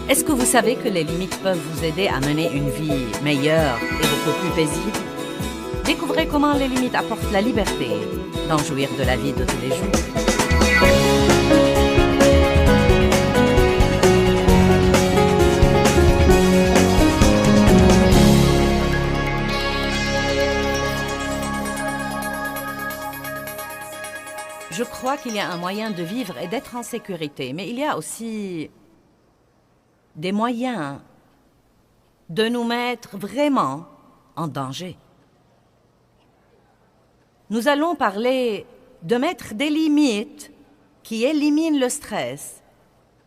Est-ce que vous savez que les limites peuvent vous aider à mener une vie meilleure et beaucoup plus paisible? Découvrez comment les limites apportent la liberté d'en jouir de la vie de tous les jours. Je crois qu'il y a un moyen de vivre et d'être en sécurité, mais il y a aussi des moyens de nous mettre vraiment en danger. Nous allons parler de mettre des limites qui éliminent le stress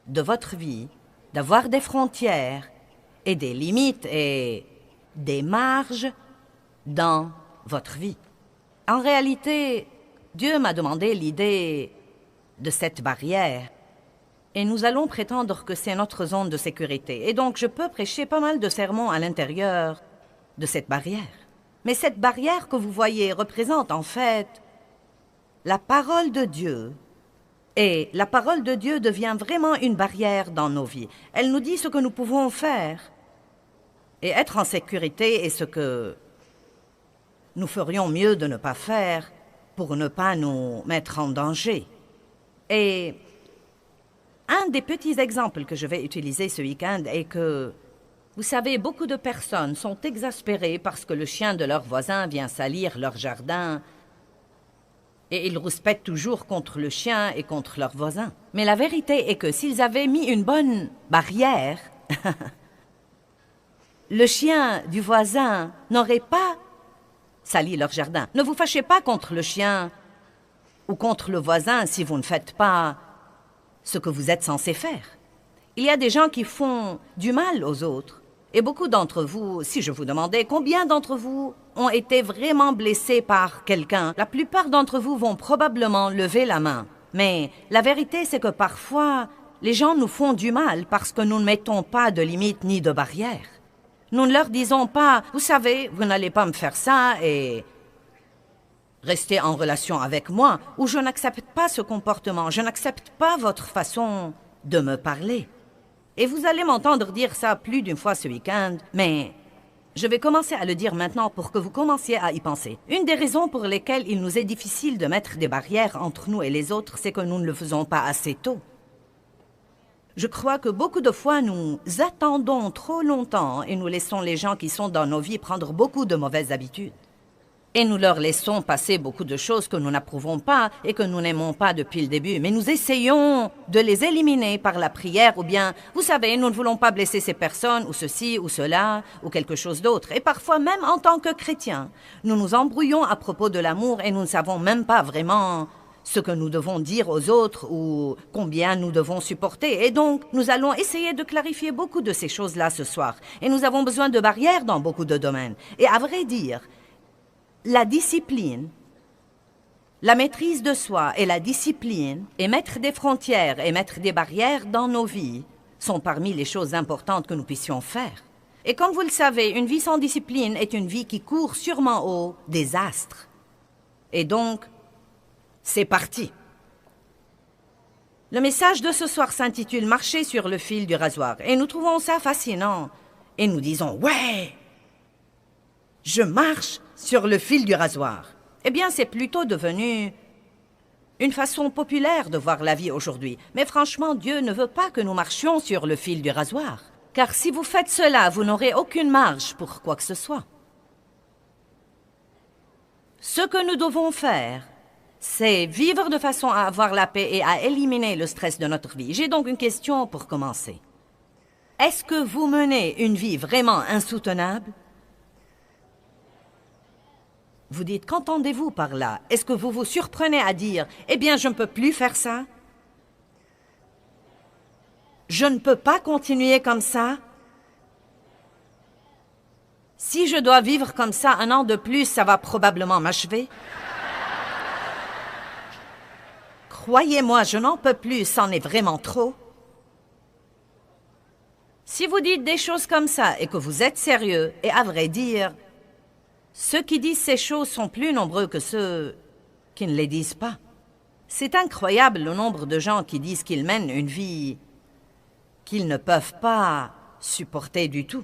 de votre vie, d'avoir des frontières et des limites et des marges dans votre vie. En réalité, Dieu m'a demandé l'idée de cette barrière et nous allons prétendre que c'est notre zone de sécurité. Et donc, je peux prêcher pas mal de sermons à l'intérieur de cette barrière. Mais cette barrière que vous voyez représente en fait la parole de Dieu. Et la parole de Dieu devient vraiment une barrière dans nos vies. Elle nous dit ce que nous pouvons faire. Et être en sécurité est ce que nous ferions mieux de ne pas faire pour ne pas nous mettre en danger. Et un des petits exemples que je vais utiliser ce week-end est que, vous savez, beaucoup de personnes sont exaspérées parce que le chien de leur voisin vient salir leur jardin et ils rouspètent toujours contre le chien et contre leur voisin. Mais la vérité est que s'ils avaient mis une bonne barrière, le chien du voisin n'aurait pas sali leur jardin. Ne vous fâchez pas contre le chien ou contre le voisin si vous ne faites pas ce que vous êtes censé faire. Il y a des gens qui font du mal aux autres. Et beaucoup d'entre vous, si je vous demandais combien d'entre vous ont été vraiment blessés par quelqu'un, la plupart d'entre vous vont probablement lever la main. Mais la vérité, c'est que parfois, les gens nous font du mal parce que nous ne mettons pas de limites ni de barrières. Nous ne leur disons pas, vous savez, vous n'allez pas me faire ça et rester en relation avec moi, ou je n'accepte pas ce comportement, je n'accepte pas votre façon de me parler. Et vous allez m'entendre dire ça plus d'une fois ce week-end, mais je vais commencer à le dire maintenant pour que vous commenciez à y penser. Une des raisons pour lesquelles il nous est difficile de mettre des barrières entre nous et les autres, c'est que nous ne le faisons pas assez tôt. Je crois que beaucoup de fois, nous attendons trop longtemps et nous laissons les gens qui sont dans nos vies prendre beaucoup de mauvaises habitudes. Et nous leur laissons passer beaucoup de choses que nous n'approuvons pas et que nous n'aimons pas depuis le début. Mais nous essayons de les éliminer par la prière ou bien, vous savez, nous ne voulons pas blesser ces personnes ou ceci ou cela ou quelque chose d'autre. Et parfois, même en tant que chrétiens, nous nous embrouillons à propos de l'amour et nous ne savons même pas vraiment ce que nous devons dire aux autres ou combien nous devons supporter. Et donc, nous allons essayer de clarifier beaucoup de ces choses-là ce soir. Et nous avons besoin de barrières dans beaucoup de domaines. Et à vrai dire, la discipline, la maîtrise de soi et la discipline, et mettre des frontières et mettre des barrières dans nos vies sont parmi les choses importantes que nous puissions faire. Et comme vous le savez, une vie sans discipline est une vie qui court sûrement au désastre. Et donc, c'est parti. Le message de ce soir s'intitule « Marcher sur le fil du rasoir » et nous trouvons ça fascinant. Et nous disons « Ouais, je marche sur le fil du rasoir ». Eh bien, c'est plutôt devenu une façon populaire de voir la vie aujourd'hui. Mais franchement, Dieu ne veut pas que nous marchions sur le fil du rasoir. Car si vous faites cela, vous n'aurez aucune marge pour quoi que ce soit. Ce que nous devons faire, c'est vivre de façon à avoir la paix et à éliminer le stress de notre vie. J'ai donc une question pour commencer. Est-ce que vous menez une vie vraiment insoutenable? Vous dites, qu'entendez-vous par là? Est-ce que vous vous surprenez à dire, eh bien, je ne peux plus faire ça? Je ne peux pas continuer comme ça? Si je dois vivre comme ça 1 an de plus, ça va probablement m'achever. Croyez-moi, je n'en peux plus, c'en est vraiment trop. Si vous dites des choses comme ça et que vous êtes sérieux, et à vrai dire, ceux qui disent ces choses sont plus nombreux que ceux qui ne les disent pas. C'est incroyable le nombre de gens qui disent qu'ils mènent une vie qu'ils ne peuvent pas supporter du tout.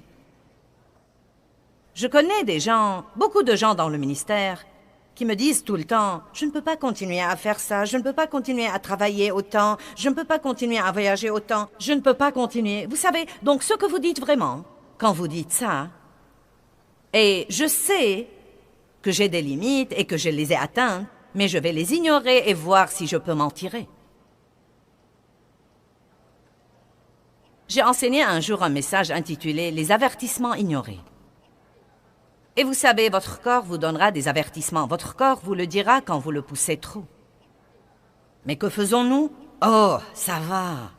Je connais des gens, beaucoup de gens dans le ministère, qui me disent tout le temps « Je ne peux pas continuer à faire ça, je ne peux pas continuer à travailler autant, je ne peux pas continuer à voyager autant, je ne peux pas continuer. » Vous savez, donc ce que vous dites vraiment, quand vous dites ça, et je sais que j'ai des limites et que je les ai atteintes, mais je vais les ignorer et voir si je peux m'en tirer. J'ai enseigné un jour un message intitulé « Les avertissements ignorés ». Et vous savez, votre corps vous donnera des avertissements. Votre corps vous le dira quand vous le poussez trop. Mais que faisons-nous? Oh, ça va.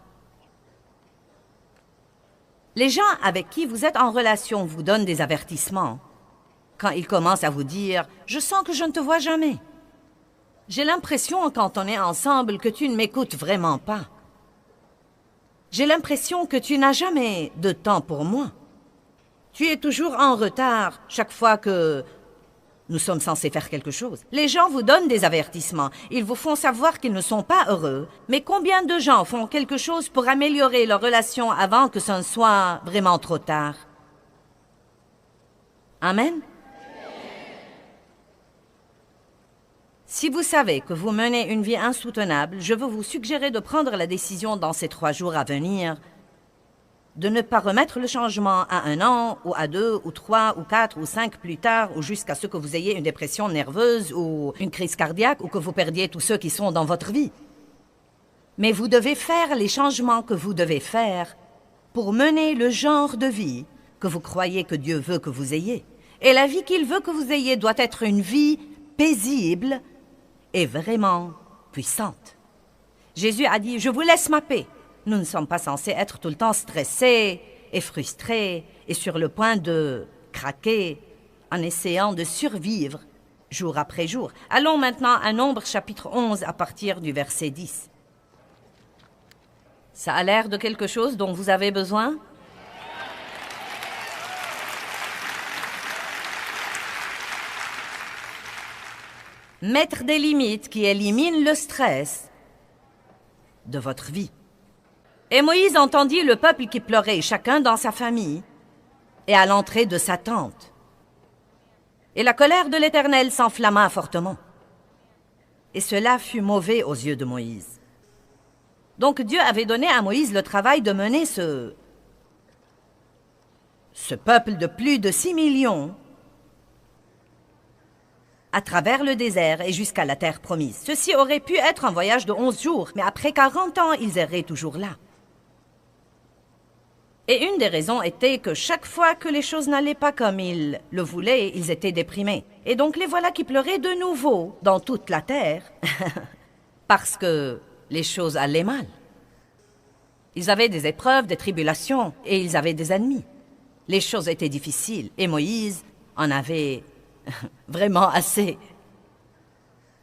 Les gens avec qui vous êtes en relation vous donnent des avertissements. Quand ils commencent à vous dire « Je sens que je ne te vois jamais. J'ai l'impression, quand on est ensemble, que tu ne m'écoutes vraiment pas. J'ai l'impression que tu n'as jamais de temps pour moi. Tu es toujours en retard chaque fois que nous sommes censés faire quelque chose. » Les gens vous donnent des avertissements. Ils vous font savoir qu'ils ne sont pas heureux. Mais combien de gens font quelque chose pour améliorer leur relation avant que ce ne soit vraiment trop tard? Amen? Si vous savez que vous menez une vie insoutenable, je veux vous suggérer de prendre la décision dans ces 3 jours à venir de ne pas remettre le changement à 1 an, ou à 2, ou 3, ou 4, ou 5 plus tard, ou jusqu'à ce que vous ayez une dépression nerveuse, ou une crise cardiaque, ou que vous perdiez tous ceux qui sont dans votre vie. Mais vous devez faire les changements que vous devez faire pour mener le genre de vie que vous croyez que Dieu veut que vous ayez. Et la vie qu'il veut que vous ayez doit être une vie paisible et vraiment puissante. Jésus a dit « Je vous laisse ma paix ». Nous ne sommes pas censés être tout le temps stressés et frustrés et sur le point de craquer en essayant de survivre jour après jour. Allons maintenant à Nombre chapitre 11 à partir du verset 10. Ça a l'air de quelque chose dont vous avez besoin? Mettre des limites qui éliminent le stress de votre vie. Et Moïse entendit le peuple qui pleurait, chacun dans sa famille, et à l'entrée de sa tente. Et la colère de l'Éternel s'enflamma fortement. Et cela fut mauvais aux yeux de Moïse. Donc Dieu avait donné à Moïse le travail de mener ce peuple de plus de 6 millions à travers le désert et jusqu'à la terre promise. Ceci aurait pu être un voyage de 11 jours, mais après 40 ans, ils erraient toujours là. Et une des raisons était que chaque fois que les choses n'allaient pas comme ils le voulaient, ils étaient déprimés. Et donc les voilà qui pleuraient de nouveau dans toute la terre, parce que les choses allaient mal. Ils avaient des épreuves, des tribulations, et ils avaient des ennemis. Les choses étaient difficiles, et Moïse en avait vraiment assez.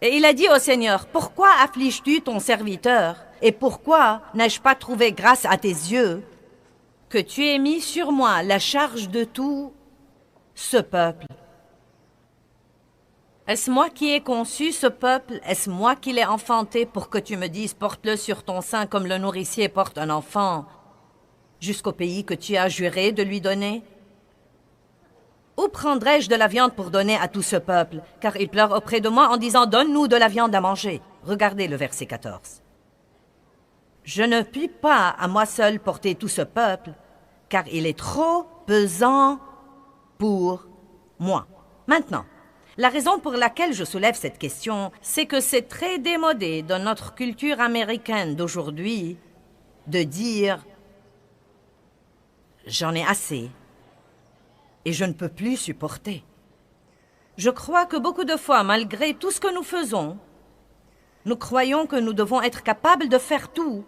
Et il a dit au Seigneur, « Pourquoi affliges-tu ton serviteur? Et pourquoi n'ai-je pas trouvé grâce à tes yeux que tu aies mis sur moi la charge de tout ce peuple? Est-ce moi qui ai conçu ce peuple? Est-ce moi qui l'ai enfanté pour que tu me dises, porte-le sur ton sein comme le nourricier porte un enfant, jusqu'au pays que tu as juré de lui donner? Où prendrais-je de la viande pour donner à tout ce peuple? Car ils pleurent auprès de moi en disant, donne-nous de la viande à manger. » Regardez le verset 14. Je ne puis pas à moi seul porter tout ce peuple, car il est trop pesant pour moi. Maintenant, la raison pour laquelle je soulève cette question, c'est que c'est très démodé dans notre culture américaine d'aujourd'hui de dire « j'en ai assez et je ne peux plus supporter ». Je crois que beaucoup de fois, malgré tout ce que nous faisons, nous croyons que nous devons être capables de faire tout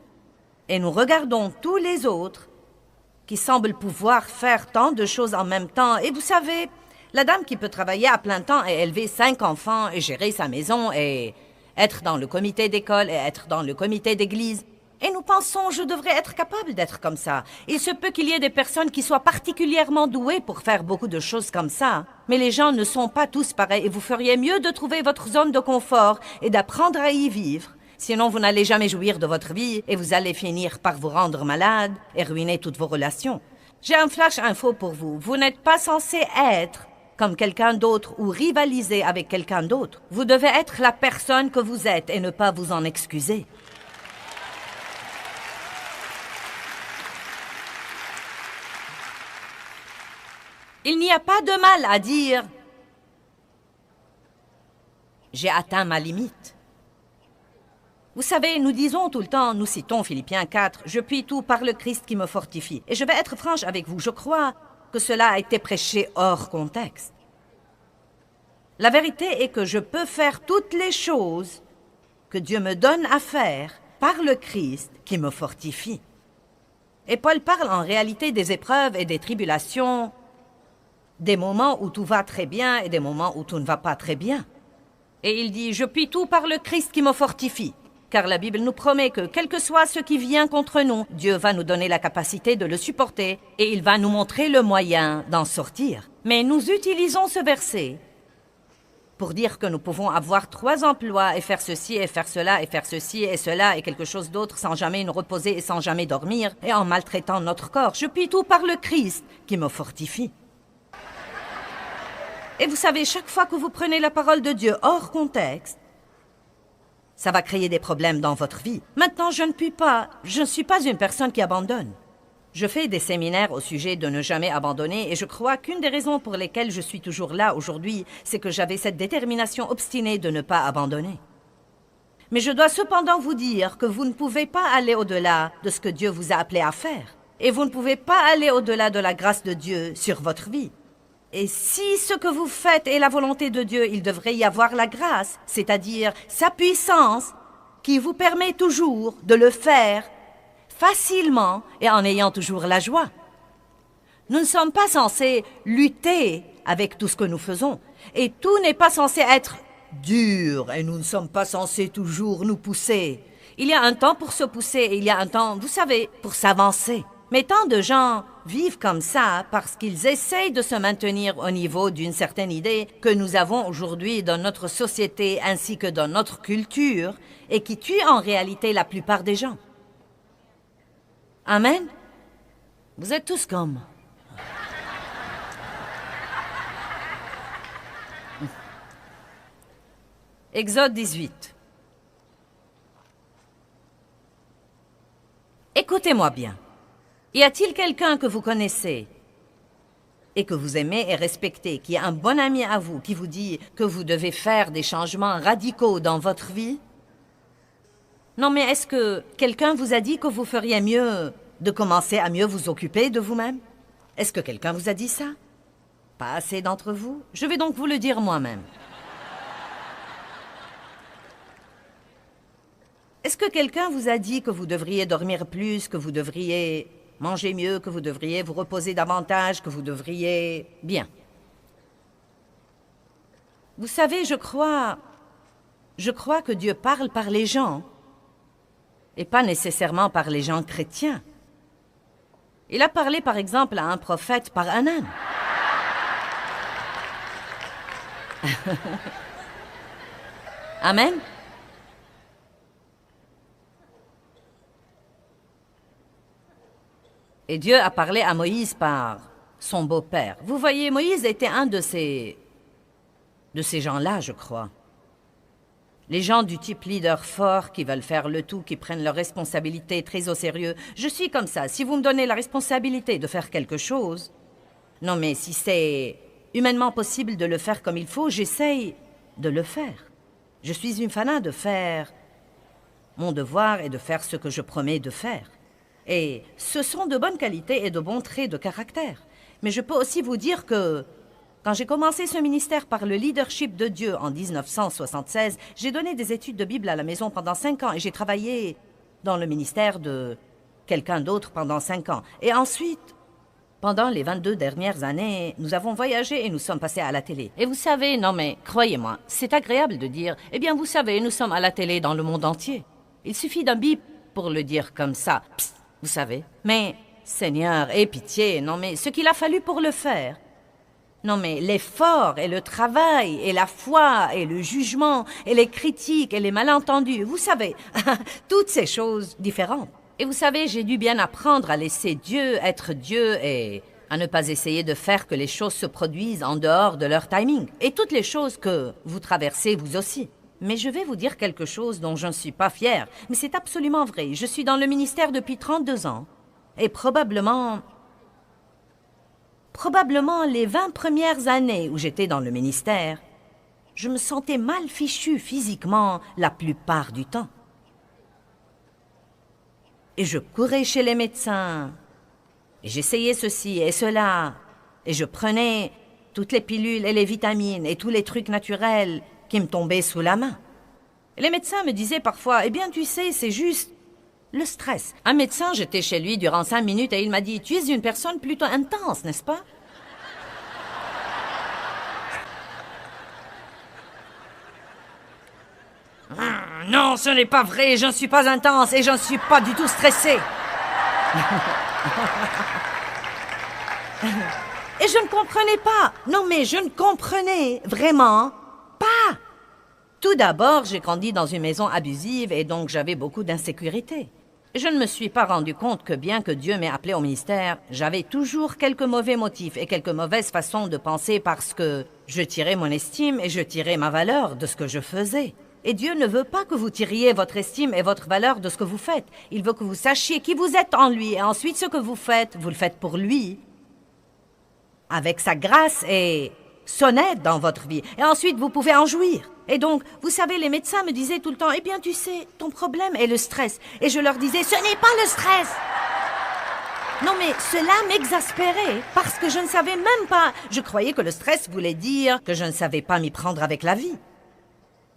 et nous regardons tous les autres qui semblent pouvoir faire tant de choses en même temps. Et vous savez, la dame qui peut travailler à plein temps et élever 5 enfants et gérer sa maison et être dans le comité d'école et être dans le comité d'église. Et nous pensons, je devrais être capable d'être comme ça. Il se peut qu'il y ait des personnes qui soient particulièrement douées pour faire beaucoup de choses comme ça. Mais les gens ne sont pas tous pareils et vous feriez mieux de trouver votre zone de confort et d'apprendre à y vivre Sinon, vous n'allez jamais jouir de votre vie et vous allez finir par vous rendre malade et ruiner toutes vos relations. J'ai un flash info pour vous. Vous n'êtes pas censé être comme quelqu'un d'autre ou rivaliser avec quelqu'un d'autre. Vous devez être la personne que vous êtes et ne pas vous en excuser. Il n'y a pas de mal à dire « J'ai atteint ma limite ». Vous savez, nous disons tout le temps, nous citons Philippiens 4, « Je puis tout par le Christ qui me fortifie ». Et je vais être franche avec vous, je crois que cela a été prêché hors contexte. La vérité est que je peux faire toutes les choses que Dieu me donne à faire par le Christ qui me fortifie. Et Paul parle en réalité des épreuves et des tribulations, des moments où tout va très bien et des moments où tout ne va pas très bien. Et il dit « Je puis tout par le Christ qui me fortifie ». Car la Bible nous promet que, quel que soit ce qui vient contre nous, Dieu va nous donner la capacité de le supporter et il va nous montrer le moyen d'en sortir. Mais nous utilisons ce verset pour dire que nous pouvons avoir 3 emplois et faire ceci et faire cela et faire ceci et cela et quelque chose d'autre sans jamais nous reposer et sans jamais dormir et en maltraitant notre corps. Je puis tout par le Christ qui me fortifie. Et vous savez, chaque fois que vous prenez la parole de Dieu hors contexte, ça va créer des problèmes dans votre vie. Maintenant, je ne suis pas une personne qui abandonne. Je fais des séminaires au sujet de ne jamais abandonner et je crois qu'une des raisons pour lesquelles je suis toujours là aujourd'hui, c'est que j'avais cette détermination obstinée de ne pas abandonner. Mais je dois cependant vous dire que vous ne pouvez pas aller au-delà de ce que Dieu vous a appelé à faire. Et vous ne pouvez pas aller au-delà de la grâce de Dieu sur votre vie. Et si ce que vous faites est la volonté de Dieu, il devrait y avoir la grâce, c'est-à-dire sa puissance, qui vous permet toujours de le faire facilement et en ayant toujours la joie. Nous ne sommes pas censés lutter avec tout ce que nous faisons, et tout n'est pas censé être dur, et nous ne sommes pas censés toujours nous pousser. Il y a un temps pour se pousser, et il y a un temps, vous savez, pour s'avancer. Mais tant de gens vivent comme ça parce qu'ils essayent de se maintenir au niveau d'une certaine idée que nous avons aujourd'hui dans notre société ainsi que dans notre culture et qui tue en réalité la plupart des gens. Amen? Vous êtes tous comme... Exode 18. Écoutez-moi bien. Y a-t-il quelqu'un que vous connaissez et que vous aimez et respectez, qui est un bon ami à vous, qui vous dit que vous devez faire des changements radicaux dans votre vie? Non, mais est-ce que quelqu'un vous a dit que vous feriez mieux de commencer à mieux vous occuper de vous-même? Est-ce que quelqu'un vous a dit ça? Pas assez d'entre vous? Je vais donc vous le dire moi-même. Est-ce que quelqu'un vous a dit que vous devriez dormir plus, que vous devriez manger mieux, que vous devriez vous reposer davantage, que vous devriez... Bien. Vous savez, je crois que Dieu parle par les gens, et pas nécessairement par les gens chrétiens. Il a parlé, par exemple, à un prophète par un âne. Amen. Et Dieu a parlé à Moïse par son beau-père. Vous voyez, Moïse était un de ces gens-là, je crois. Les gens du type leader fort qui veulent faire le tout, qui prennent leurs responsabilités très au sérieux. Je suis comme ça. Si vous me donnez la responsabilité de faire quelque chose, non mais si c'est humainement possible de le faire comme il faut, j'essaye de le faire. Je suis une fanat de faire mon devoir et de faire ce que je promets de faire. Et ce sont de bonnes qualités et de bons traits de caractère. Mais je peux aussi vous dire que, quand j'ai commencé ce ministère par le leadership de Dieu en 1976, j'ai donné des études de Bible à la maison pendant 5 ans et j'ai travaillé dans le ministère de quelqu'un d'autre pendant 5 ans. Et ensuite, pendant les 22 dernières années, nous avons voyagé et nous sommes passés à la télé. Et vous savez, non mais, croyez-moi, c'est agréable de dire, eh bien vous savez, nous sommes à la télé dans le monde entier. Il suffit d'un bip pour le dire comme ça. Psst. Vous savez. Mais, Seigneur, aie pitié, non mais ce qu'il a fallu pour le faire. Non mais l'effort et le travail et la foi et le jugement et les critiques et les malentendus, vous savez, toutes ces choses différentes. Et vous savez, j'ai dû bien apprendre à laisser Dieu être Dieu et à ne pas essayer de faire que les choses se produisent en dehors de leur timing. Et toutes les choses que vous traversez, vous aussi. Mais je vais vous dire quelque chose dont je ne suis pas fière, mais c'est absolument vrai. Je suis dans le ministère depuis 32 ans. Et probablement les 20 premières années où j'étais dans le ministère, je me sentais mal fichue physiquement la plupart du temps. Et je courais chez les médecins, et j'essayais ceci et cela, et je prenais toutes les pilules et les vitamines et tous les trucs naturels qui me tombaient sous la main. Et les médecins me disaient parfois, eh bien tu sais, c'est juste le stress. Un médecin, j'étais chez lui durant 5 minutes et il m'a dit, tu es une personne plutôt intense, n'est-ce pas? Non, ce n'est pas vrai, je ne suis pas intense et je ne suis pas du tout stressée. Et je ne comprenais pas. Non, mais je ne comprenais vraiment pas. Tout d'abord, j'ai grandi dans une maison abusive et donc j'avais beaucoup d'insécurité. Je ne me suis pas rendu compte que bien que Dieu m'ait appelé au ministère, j'avais toujours quelques mauvais motifs et quelques mauvaises façons de penser parce que je tirais mon estime et je tirais ma valeur de ce que je faisais. Et Dieu ne veut pas que vous tiriez votre estime et votre valeur de ce que vous faites. Il veut que vous sachiez qui vous êtes en lui et ensuite ce que vous le faites pour lui, avec sa grâce et son aide dans votre vie. Et ensuite, vous pouvez en jouir. Et donc, vous savez, les médecins me disaient tout le temps, eh bien, tu sais, ton problème est le stress. Et je leur disais, ce n'est pas le stress. Non, mais cela m'exaspérait parce que je ne savais même pas. Je croyais que le stress voulait dire que je ne savais pas m'y prendre avec la vie.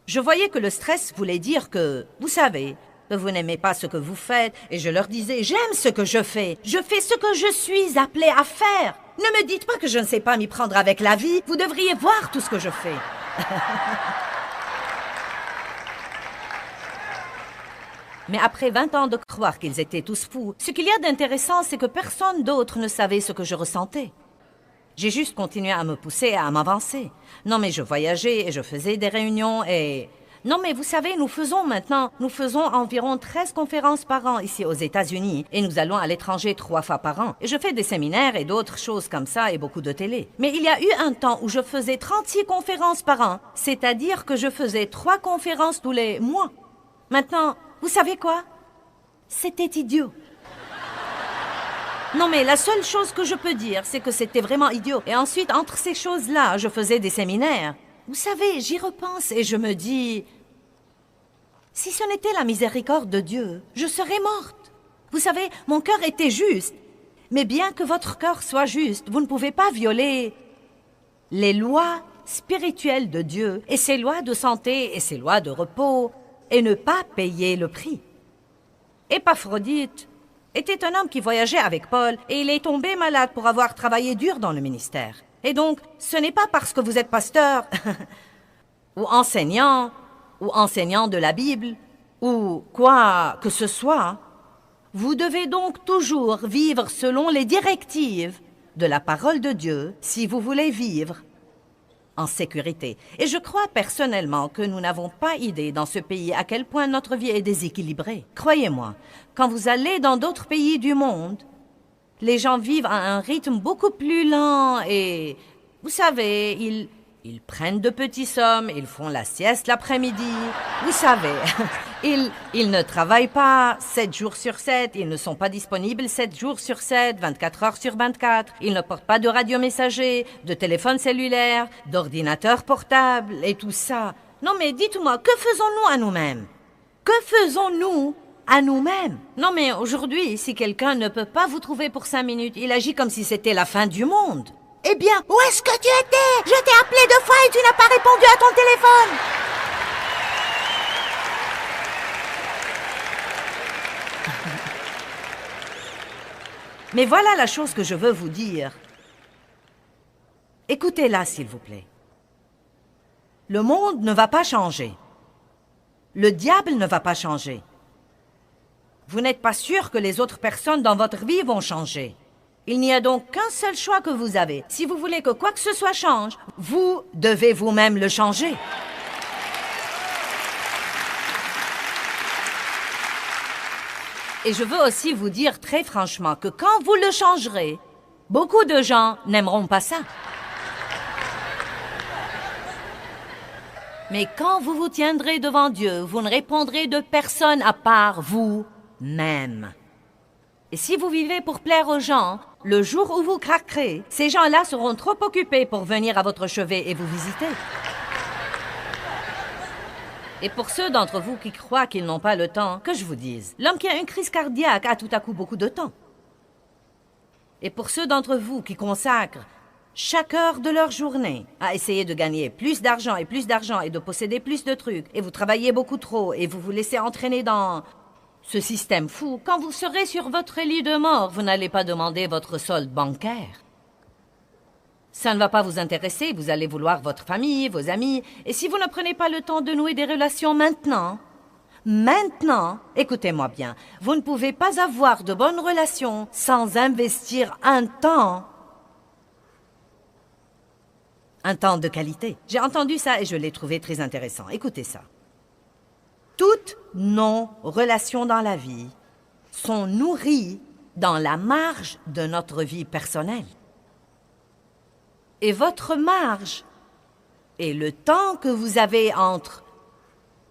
Je voyais que le stress voulait dire que, vous savez, que vous n'aimez pas ce que vous faites. Et je leur disais, j'aime ce que je fais. Je fais ce que je suis appelée à faire. Ne me dites pas que je ne sais pas m'y prendre avec la vie. Vous devriez voir tout ce que je fais. Mais après 20 ans de croire qu'ils étaient tous fous, ce qu'il y a d'intéressant, c'est que personne d'autre ne savait ce que je ressentais. J'ai juste continué à me pousser et à m'avancer. Non, mais je voyageais et je faisais des réunions et... Non, mais vous savez, nous faisons environ 13 conférences par an ici aux États-Unis et nous allons à l'étranger 3 fois par an. Et je fais des séminaires et d'autres choses comme ça et beaucoup de télé. Mais il y a eu un temps où je faisais 36 conférences par an, c'est-à-dire que je faisais 3 conférences tous les mois. Maintenant, vous savez quoi? C'était idiot. Non, mais la seule chose que je peux dire, c'est que c'était vraiment idiot. Et ensuite, entre ces choses-là, je faisais des séminaires. Vous savez, j'y repense et je me dis... Si ce n'était la miséricorde de Dieu, je serais morte. Vous savez, mon cœur était juste. Mais bien que votre cœur soit juste, vous ne pouvez pas violer les lois spirituelles de Dieu et ses lois de santé et ses lois de repos et ne pas payer le prix. Épaphrodite était un homme qui voyageait avec Paul et il est tombé malade pour avoir travaillé dur dans le ministère. Et donc, ce n'est pas parce que vous êtes pasteur ou enseignant de la Bible ou quoi que ce soit. Vous devez donc toujours vivre selon les directives de la parole de Dieu si vous voulez vivre en sécurité. Et je crois personnellement que nous n'avons pas idée dans ce pays à quel point notre vie est déséquilibrée. Croyez-moi, quand vous allez dans d'autres pays du monde, les gens vivent à un rythme beaucoup plus lent et, vous savez, ils prennent de petits sommes, ils font la sieste l'après-midi. Vous savez, ils ne travaillent pas 7 jours sur 7, ils ne sont pas disponibles 7 jours sur 7, 24 heures sur 24. Ils ne portent pas de radiomessager, de téléphone cellulaire, d'ordinateur portable et tout ça. Non mais dites-moi, que faisons-nous à nous-mêmes? Que faisons-nous à nous-mêmes? Non mais aujourd'hui, si quelqu'un ne peut pas vous trouver pour 5 minutes, il agit comme si c'était la fin du monde. Eh bien, où est-ce que tu étais? Je t'ai appelé 2 fois et tu n'as pas répondu à ton téléphone. Mais voilà la chose que je veux vous dire. Écoutez-la, s'il vous plaît. Le monde ne va pas changer. Le diable ne va pas changer. Vous n'êtes pas sûr que les autres personnes dans votre vie vont changer. Il n'y a donc qu'un seul choix que vous avez. Si vous voulez que quoi que ce soit change, vous devez vous-même le changer. Et je veux aussi vous dire très franchement que quand vous le changerez, beaucoup de gens n'aimeront pas ça. Mais quand vous vous tiendrez devant Dieu, vous ne répondrez de personne à part vous-même. Et si vous vivez pour plaire aux gens, le jour où vous craquerez, ces gens-là seront trop occupés pour venir à votre chevet et vous visiter. Et pour ceux d'entre vous qui croient qu'ils n'ont pas le temps, que je vous dise, l'homme qui a une crise cardiaque a tout à coup beaucoup de temps. Et pour ceux d'entre vous qui consacrent chaque heure de leur journée à essayer de gagner plus d'argent et de posséder plus de trucs, et vous travaillez beaucoup trop, et vous vous laissez entraîner dans ce système fou, quand vous serez sur votre lit de mort, vous n'allez pas demander votre solde bancaire. Ça ne va pas vous intéresser, vous allez vouloir votre famille, vos amis, et si vous ne prenez pas le temps de nouer des relations maintenant, écoutez-moi bien, vous ne pouvez pas avoir de bonnes relations sans investir un temps de qualité. J'ai entendu ça et je l'ai trouvé très intéressant. Écoutez ça. Toutes nos relations dans la vie sont nourries dans la marge de notre vie personnelle. Et votre marge est le temps que vous avez entre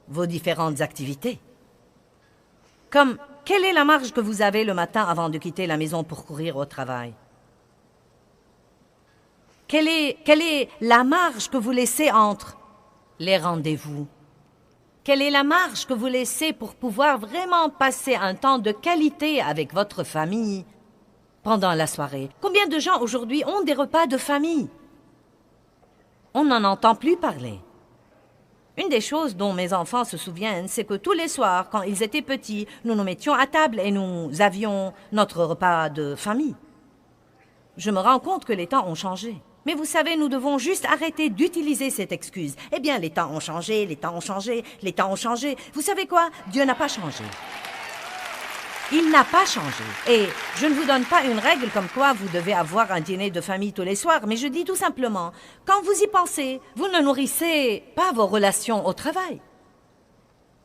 vos différentes activités. Comme, quelle est la marge que vous avez le matin avant de quitter la maison pour courir au travail? Quelle est la marge que vous laissez entre les rendez-vous? Quelle est la marge que vous laissez pour pouvoir vraiment passer un temps de qualité avec votre famille pendant la soirée? Combien de gens aujourd'hui ont des repas de famille? On n'en entend plus parler. Une des choses dont mes enfants se souviennent, c'est que tous les soirs, quand ils étaient petits, nous nous mettions à table et nous avions notre repas de famille. Je me rends compte que les temps ont changé. Mais vous savez, nous devons juste arrêter d'utiliser cette excuse. Eh bien, les temps ont changé, les temps ont changé, les temps ont changé. Vous savez quoi? Dieu n'a pas changé. Il n'a pas changé. Et je ne vous donne pas une règle comme quoi vous devez avoir un dîner de famille tous les soirs, mais je dis tout simplement, quand vous y pensez, vous ne nourrissez pas vos relations au travail.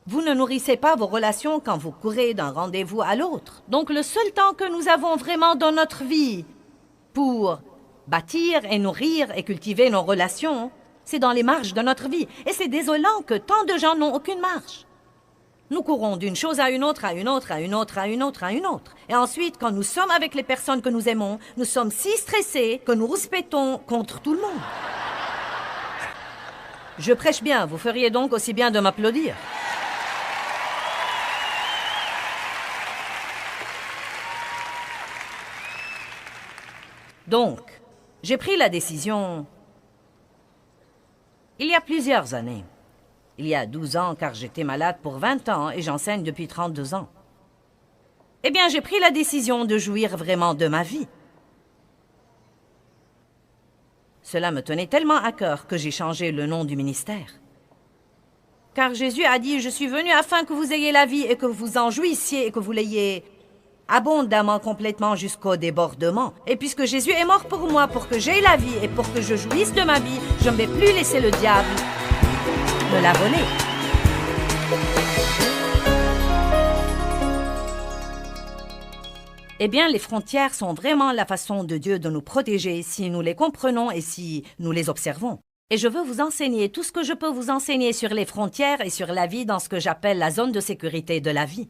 Vous ne nourrissez pas vos relations quand vous courez d'un rendez-vous à l'autre. Donc le seul temps que nous avons vraiment dans notre vie pour bâtir et nourrir et cultiver nos relations, c'est dans les marges de notre vie. Et c'est désolant que tant de gens n'ont aucune marge. Nous courons d'une chose à une autre, à une autre, à une autre, à une autre, à une autre. Et ensuite, quand nous sommes avec les personnes que nous aimons, nous sommes si stressés que nous rouspétons contre tout le monde. Je prêche bien, vous feriez donc aussi bien de m'applaudir. Donc, j'ai pris la décision il y a plusieurs années. Il y a 12 ans, car j'étais malade pour 20 ans et j'enseigne depuis 32 ans. Eh bien, j'ai pris la décision de jouir vraiment de ma vie. Cela me tenait tellement à cœur que j'ai changé le nom du ministère. Car Jésus a dit, « Je suis venu afin que vous ayez la vie et que vous en jouissiez et que vous l'ayez abondamment, complètement jusqu'au débordement. Et puisque Jésus est mort pour moi, pour que j'aie la vie et pour que je jouisse de ma vie, je ne vais plus laisser le diable me la voler. » Eh bien, les frontières sont vraiment la façon de Dieu de nous protéger si nous les comprenons et si nous les observons. Et je veux vous enseigner tout ce que je peux vous enseigner sur les frontières et sur la vie dans ce que j'appelle la zone de sécurité de la vie.